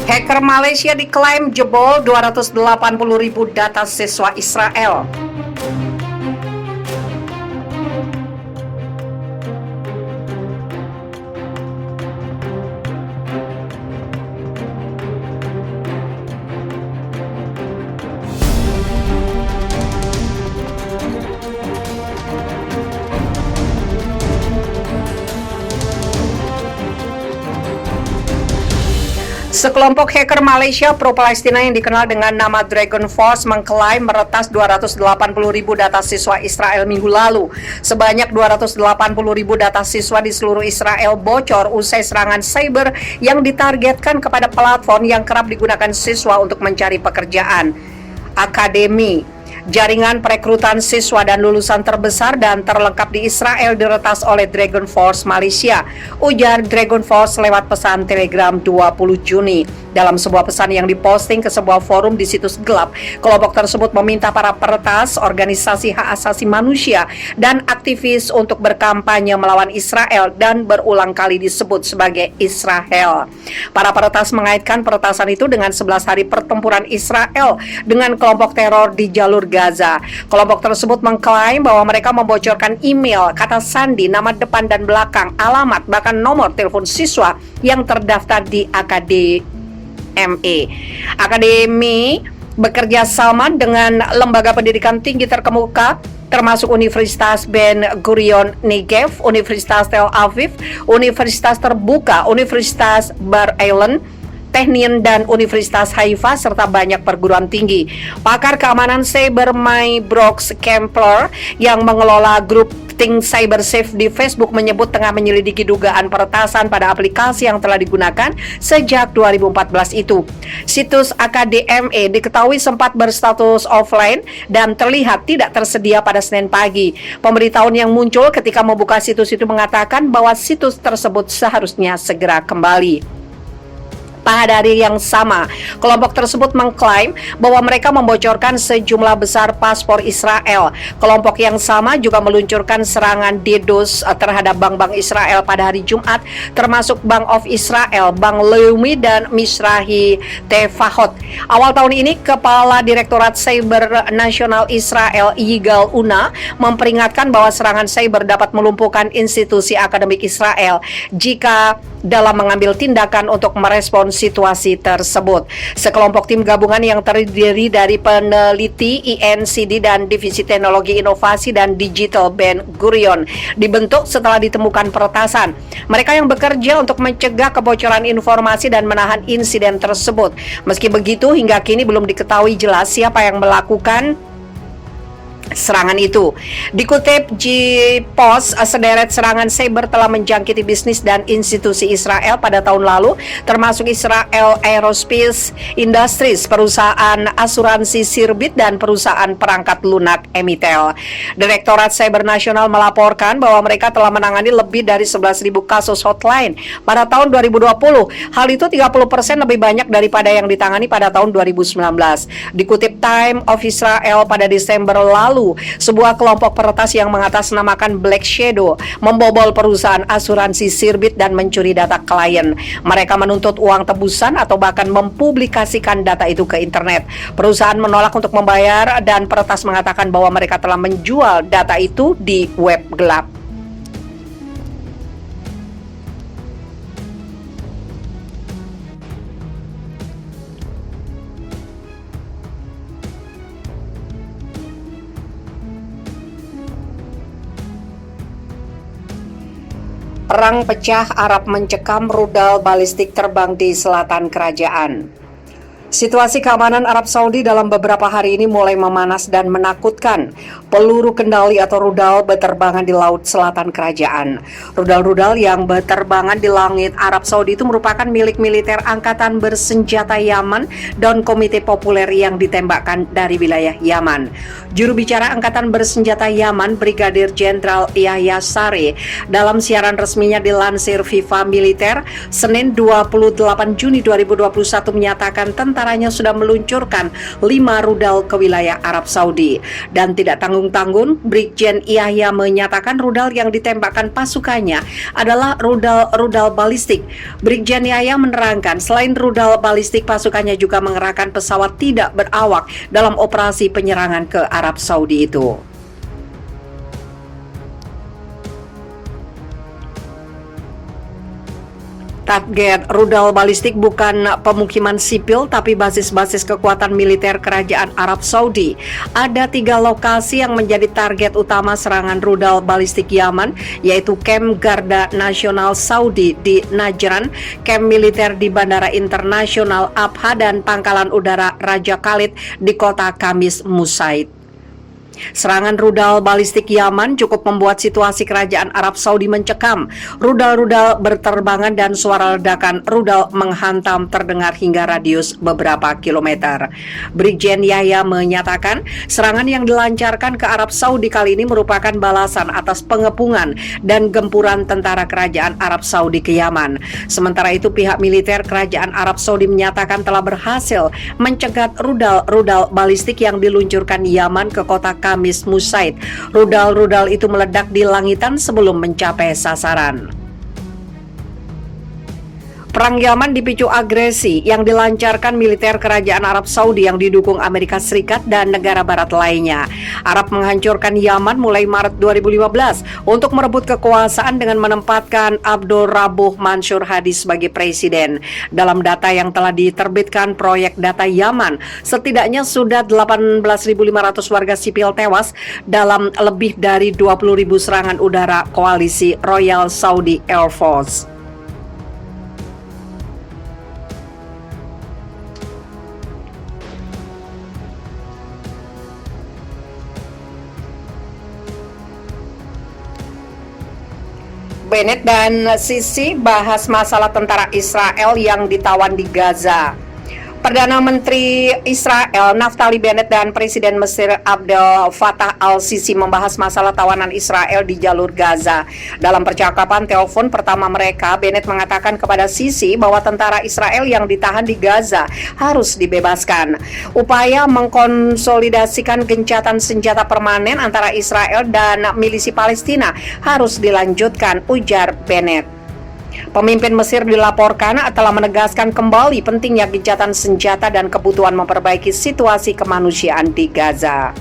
Hacker Malaysia diklaim jebol 280.000 data siswa Israel. Sekelompok hacker Malaysia pro-Palestina yang dikenal dengan nama Dragon Force mengklaim meretas 280.000 data siswa Israel minggu lalu. Sebanyak 280.000 data siswa di seluruh Israel bocor usai serangan cyber yang ditargetkan kepada platform yang kerap digunakan siswa untuk mencari pekerjaan. Akademi jaringan perekrutan siswa dan lulusan terbesar dan terlengkap di Israel diretas oleh Dragon Force Malaysia, ujar Dragon Force lewat pesan Telegram 20 Juni. Dalam sebuah pesan yang diposting ke sebuah forum di situs gelap, kelompok tersebut meminta para peretas, organisasi hak asasi manusia, dan aktivis untuk berkampanye melawan Israel dan berulang kali disebut sebagai Israel. Para peretas mengaitkan peretasan itu dengan 11 hari pertempuran Israel dengan kelompok teror di jalur Gaza. Kelompok tersebut mengklaim bahwa mereka membocorkan email, kata sandi, nama depan dan belakang, alamat, bahkan nomor telepon siswa yang terdaftar di Akademi bekerja sama dengan lembaga pendidikan tinggi terkemuka termasuk Universitas Ben Gurion Negev, Universitas Tel Aviv, Universitas Terbuka, Universitas Bar Ilan, Technion dan Universitas Haifa serta banyak perguruan tinggi. Pakar keamanan cyber Brooks Kempler yang mengelola grup Think Cyber Safe di Facebook menyebut tengah menyelidiki dugaan peretasan pada aplikasi yang telah digunakan sejak 2014 itu. Situs AKDME diketahui sempat berstatus offline dan terlihat tidak tersedia pada Senin pagi. Pemberitahuan yang muncul ketika membuka situs itu mengatakan bahwa situs tersebut seharusnya segera kembali. Pada hari yang sama, kelompok tersebut mengklaim bahwa mereka membocorkan sejumlah besar paspor Israel. Kelompok yang sama juga meluncurkan serangan DDoS terhadap bank-bank Israel pada hari Jumat, termasuk Bank of Israel, Bank Leumi, dan Mizrahi Tefahot. Awal tahun ini, Kepala Direktorat Cyber Nasional Israel, Yigal Una, memperingatkan bahwa serangan cyber dapat melumpuhkan institusi akademik Israel jika dalam mengambil tindakan untuk merespons situasi tersebut. Sekelompok tim gabungan yang terdiri dari peneliti INCD dan Divisi Teknologi Inovasi dan Digital Ben Gurion dibentuk setelah ditemukan peretasan. Mereka yang bekerja untuk mencegah kebocoran informasi dan menahan insiden tersebut. Meski begitu, hingga kini belum diketahui jelas siapa yang melakukan serangan itu. Dikutip G-Post, sederet serangan cyber telah menjangkiti bisnis dan institusi Israel pada tahun lalu, termasuk Israel Aerospace Industries, perusahaan asuransi Sirbit, dan perusahaan perangkat lunak Emitel. Direktorat Cyber Nasional melaporkan bahwa mereka telah menangani lebih dari 11.000 kasus hotline pada tahun 2020. Hal itu 30% lebih banyak daripada yang ditangani pada tahun 2019. Dikutip Time of Israel pada Desember lalu, sebuah kelompok peretas yang mengatasnamakan Black Shadow membobol perusahaan asuransi Sirbit dan mencuri data klien. Mereka menuntut uang tebusan atau bahkan mempublikasikan data itu ke internet. Perusahaan menolak untuk membayar dan peretas mengatakan bahwa mereka telah menjual data itu di web gelap. Perang pecah, Arab mencekam rudal balistik terbang di selatan kerajaan. Situasi keamanan Arab Saudi dalam beberapa hari ini mulai memanas dan menakutkan. Peluru kendali atau rudal berterbangan di laut selatan kerajaan. Rudal-rudal yang berterbangan di langit Arab Saudi itu merupakan milik militer angkatan bersenjata Yaman dan komite populer yang ditembakkan dari wilayah Yaman. Juru bicara angkatan bersenjata Yaman, Brigadir Jenderal Yahya Saree, dalam siaran resminya dilansir FIFA Militer, Senin 28 Juni 2021 menyatakan tentara diantaranya sudah meluncurkan 5 rudal ke wilayah Arab Saudi. Dan tidak tanggung-tanggung, Brigjen Yahya menyatakan rudal yang ditembakkan pasukannya adalah rudal balistik. Brigjen Yahya menerangkan selain rudal balistik, pasukannya juga mengerahkan pesawat tidak berawak dalam operasi penyerangan ke Arab Saudi itu. Target rudal balistik bukan pemukiman sipil tapi basis-basis kekuatan militer kerajaan Arab Saudi. Ada 3 lokasi yang menjadi target utama serangan rudal balistik Yaman, yaitu kamp Garda Nasional Saudi di Najran, kamp militer di Bandara Internasional Abha, dan pangkalan udara Raja Khalid di kota Kamis Musaid. Serangan rudal balistik Yaman cukup membuat situasi kerajaan Arab Saudi mencekam. Rudal-rudal berterbangan dan suara ledakan rudal menghantam terdengar hingga radius beberapa kilometer. Brigjen Yahya menyatakan serangan yang dilancarkan ke Arab Saudi kali ini merupakan balasan atas pengepungan dan gempuran tentara kerajaan Arab Saudi ke Yaman. Sementara itu pihak militer kerajaan Arab Saudi menyatakan telah berhasil mencegat rudal balistik yang diluncurkan Yaman ke kota Kamis Musaid. Rudal-rudal itu meledak di langitan sebelum mencapai sasaran. Perang Yaman dipicu agresi yang dilancarkan militer kerajaan Arab Saudi yang didukung Amerika Serikat dan negara barat lainnya. Arab menghancurkan Yaman mulai Maret 2015 untuk merebut kekuasaan dengan menempatkan Abdul Rabuh Mansur Hadi sebagai presiden. Dalam data yang telah diterbitkan Proyek Data Yaman, setidaknya sudah 18.500 warga sipil tewas dalam lebih dari 20.000 serangan udara koalisi Royal Saudi Air Force. Bennett dan Sisi bahas masalah tentara Israel yang ditawan di Gaza. Perdana Menteri Israel Naftali Bennett dan Presiden Mesir Abdel Fattah al-Sisi membahas masalah tawanan Israel di jalur Gaza. Dalam percakapan telepon pertama mereka, Bennett mengatakan kepada Sisi bahwa tentara Israel yang ditahan di Gaza harus dibebaskan. Upaya mengkonsolidasikan gencatan senjata permanen antara Israel dan milisi Palestina harus dilanjutkan, ujar Bennett. Pemimpin Mesir dilaporkan telah menegaskan kembali pentingnya gencatan senjata dan kebutuhan memperbaiki situasi kemanusiaan di Gaza.